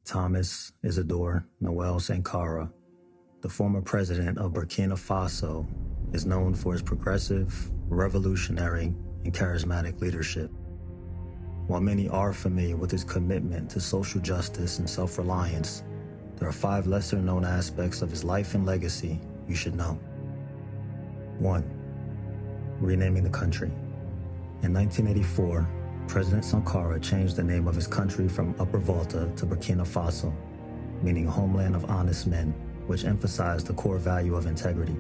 Thomas Isidore Noel Sankara, the former president of Burkina Faso, is known for his progressive, revolutionary, and charismatic leadership. While many are familiar with his commitment to social justice and self-reliance, there are 5 lesser-known aspects of his life and legacy you should know. 1. Renaming the country. In 1984, President Sankara changed the name of his country from Upper Volta to Burkina Faso, meaning homeland of honest men, which emphasized the core value of integrity.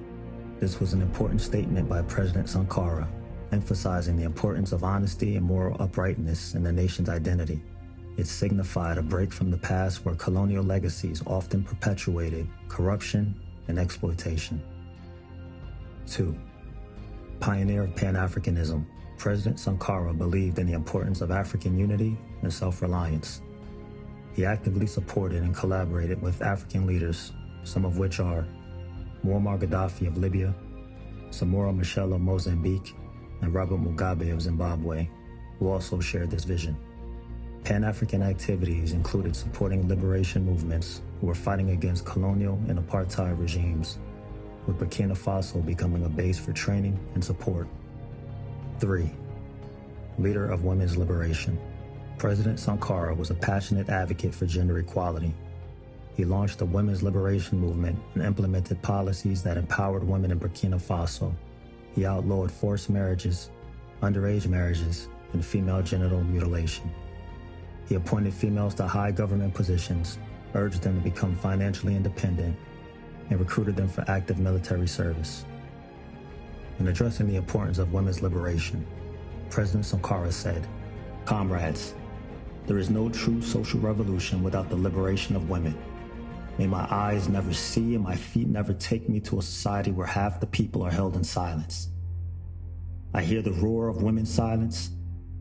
This was an important statement by President Sankara, emphasizing the importance of honesty and moral uprightness in the nation's identity. It signified a break from the past where colonial legacies often perpetuated corruption and exploitation. 2. Pioneer of Pan-Africanism. President Sankara believed in the importance of African unity and self-reliance. He actively supported and collaborated with African leaders, some of which are Muammar Gaddafi of Libya, Samora Machel of Mozambique, and Robert Mugabe of Zimbabwe, who also shared this vision. Pan-African activities included supporting liberation movements who were fighting against colonial and apartheid regimes, with Burkina Faso becoming a base for training and support. 3. Leader of women's liberation. President Sankara was a passionate advocate for gender equality. He launched the women's liberation movement and implemented policies that empowered women in Burkina Faso. He outlawed forced marriages, underage marriages, and female genital mutilation. He appointed females to high government positions, urged them to become financially independent, and recruited them for active military service. In addressing the importance of women's liberation, President Sankara said, "Comrades, there is no true social revolution without the liberation of women. May my eyes never see and my feet never take me to a society where half the people are held in silence. I hear the roar of women's silence,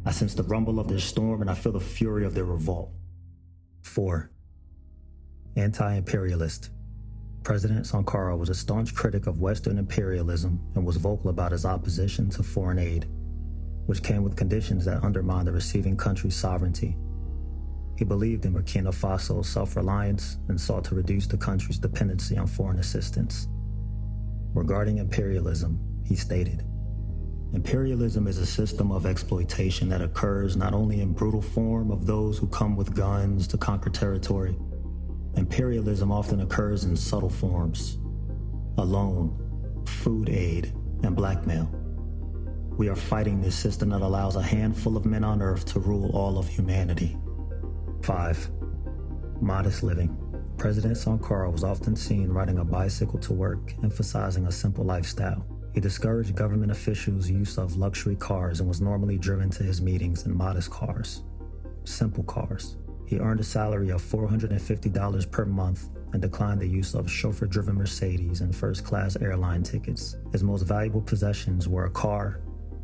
I sense the rumble of their storm, and I feel the fury of their revolt." 4. Anti-imperialist. President Sankara was a staunch critic of Western imperialism and was vocal about his opposition to foreign aid, which came with conditions that undermined the receiving country's sovereignty. He believed in Burkina Faso's self-reliance and sought to reduce the country's dependency on foreign assistance. Regarding imperialism, he stated, "Imperialism is a system of exploitation that occurs not only in brutal form of those who come with guns to conquer territory. Imperialism often occurs in subtle forms: a loan, food aid, and blackmail. We are fighting this system that allows a handful of men on earth to rule all of humanity." 5. Modest living. President Sankara was often seen riding a bicycle to work, emphasizing a simple lifestyle. He discouraged government officials' use of luxury cars and was normally driven to his meetings in modest cars, simple cars. He earned a salary of $450 per month and declined the use of chauffeur-driven Mercedes and first-class airline tickets. His most valuable possessions were a car,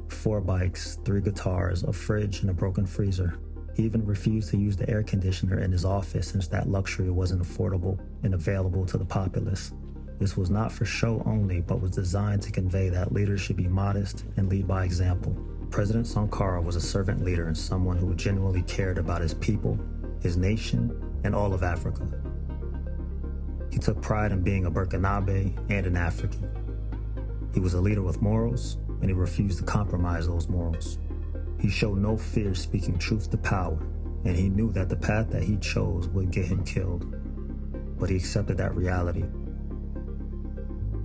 4 bikes, 3 guitars, a fridge, and a broken freezer. He even refused to use the air conditioner in his office since that luxury wasn't affordable and available to the populace. This was not for show only, but was designed to convey that leaders should be modest and lead by example. President Sankara was a servant leader and someone who genuinely cared about his people, his nation, and all of Africa. He took pride in being a Burkinabe and an African. He was a leader with morals, and he refused to compromise those morals. He showed no fear speaking truth to power, and he knew that the path that he chose would get him killed. But he accepted that reality.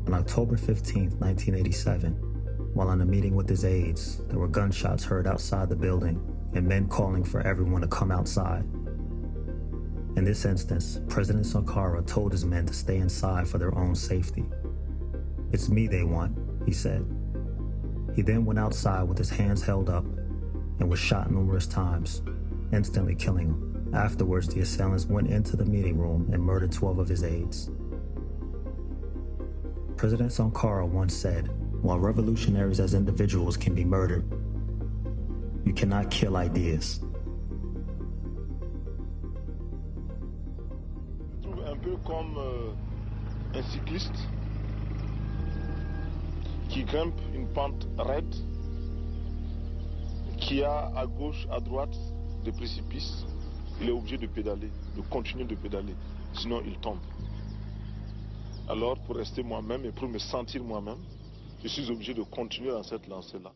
On October 15, 1987, while on a meeting with his aides, there were gunshots heard outside the building and men calling for everyone to come outside. In this instance, President Sankara told his men to stay inside for their own safety. "It's me they want," he said. He then went outside with his hands held up and was shot numerous times, instantly killing him. Afterwards, the assailants went into the meeting room and murdered 12 of his aides. President Sankara once said, "While revolutionaries as individuals can be murdered, you cannot kill ideas." Comme un cycliste qui grimpe une pente raide, qui a à gauche, à droite des précipices, il est obligé de pédaler, de continuer de pédaler, sinon il tombe. Alors pour rester moi-même et pour me sentir moi-même, je suis obligé de continuer dans cette lancée-là.